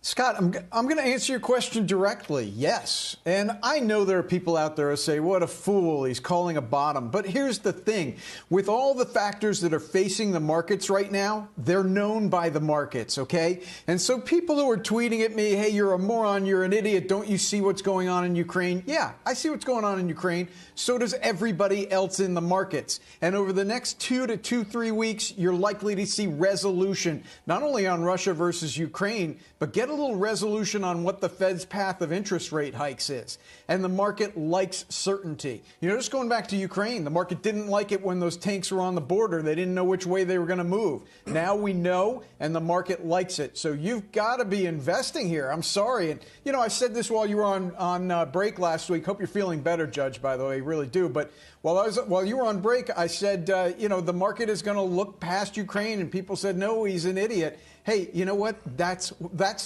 Scott, I'm going to answer your question directly. Yes. And I know there are people out there who say, what a fool, he's calling a bottom. But here's the thing. With all the factors that are facing the markets right now, they're known by the markets, okay? And so people who are tweeting at me, hey, you're a moron, you're an idiot, don't you see what's going on in Ukraine? Yeah, I see what's going on in Ukraine. So does everybody else in the markets. And over the next 3 weeks, you're likely to see resolution, not only on Russia versus Ukraine, but get a little resolution on what the Fed's path of interest rate hikes is. And the market likes certainty. You know, just going back to Ukraine, the market didn't like it when those tanks were on the border. They didn't know which way they were going to move. Now we know, and the market likes it. So you've got to be investing here. I'm sorry. And, you know, I said this while you were on break last week. Hope you're feeling better, Judge, by the way. Really do. But while you were on break, I said, you know, the market is going to look past Ukraine. And people said, no, he's an idiot. Hey, you know what? That's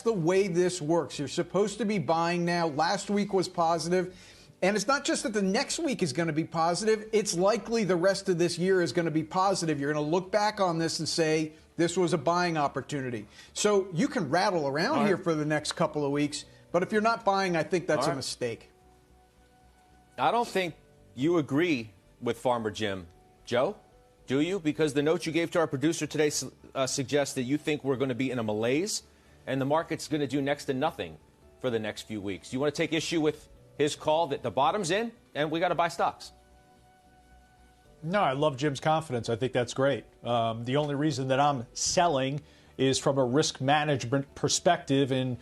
the way this works. You're supposed to be buying now. Last week was positive. And it's not just that the next week is going to be positive. It's likely the rest of this year is going to be positive. You're going to look back on this and say, this was a buying opportunity. So you can rattle around here for the next couple of weeks. But if you're not buying, I think that's a mistake. I don't think you agree with Farmer Jim. Joe, do you? Because the note you gave to our producer today suggests that you think we're going to be in a malaise and the market's going to do next to nothing for the next few weeks. Do you want to take issue with his call that the bottom's in and we got to buy stocks? No, I love Jim's confidence. I think that's great. The only reason that I'm selling is from a risk management perspective in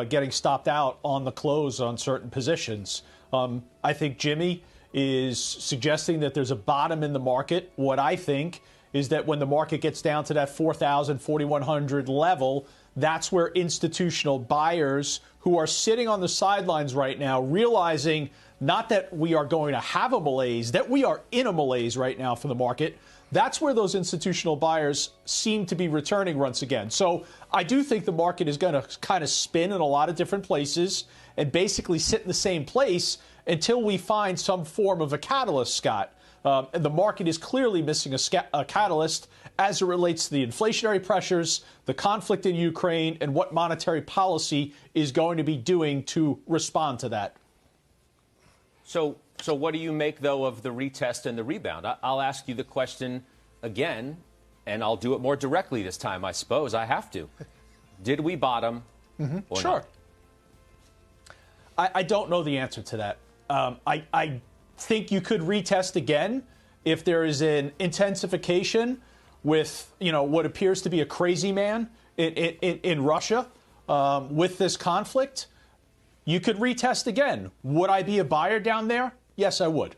getting stopped out on the close on certain positions. I think Jimmy is suggesting that there's a bottom in the market. What I think is that when the market gets down to that 4,000, 4,100 level, that's where institutional buyers who are sitting on the sidelines right now, realizing not that we are going to have a malaise, that we are in a malaise right now for the market, that's where those institutional buyers seem to be returning once again. So I do think the market is going to kind of spin in a lot of different places and basically sit in the same place until we find some form of a catalyst, Scott. And the market is clearly missing a catalyst as it relates to the inflationary pressures, the conflict in Ukraine, and what monetary policy is going to be doing to respond to that. So what do you make, though, of the retest and the rebound? I'll ask you the question again, and I'll do it more directly this time, I suppose. I have to. Did we bottom or Sure. not? I don't know the answer to that. I think you could retest again if there is an intensification with, you know, what appears to be a crazy man in Russia with this conflict. You could retest again. Would I be a buyer down there? Yes, I would.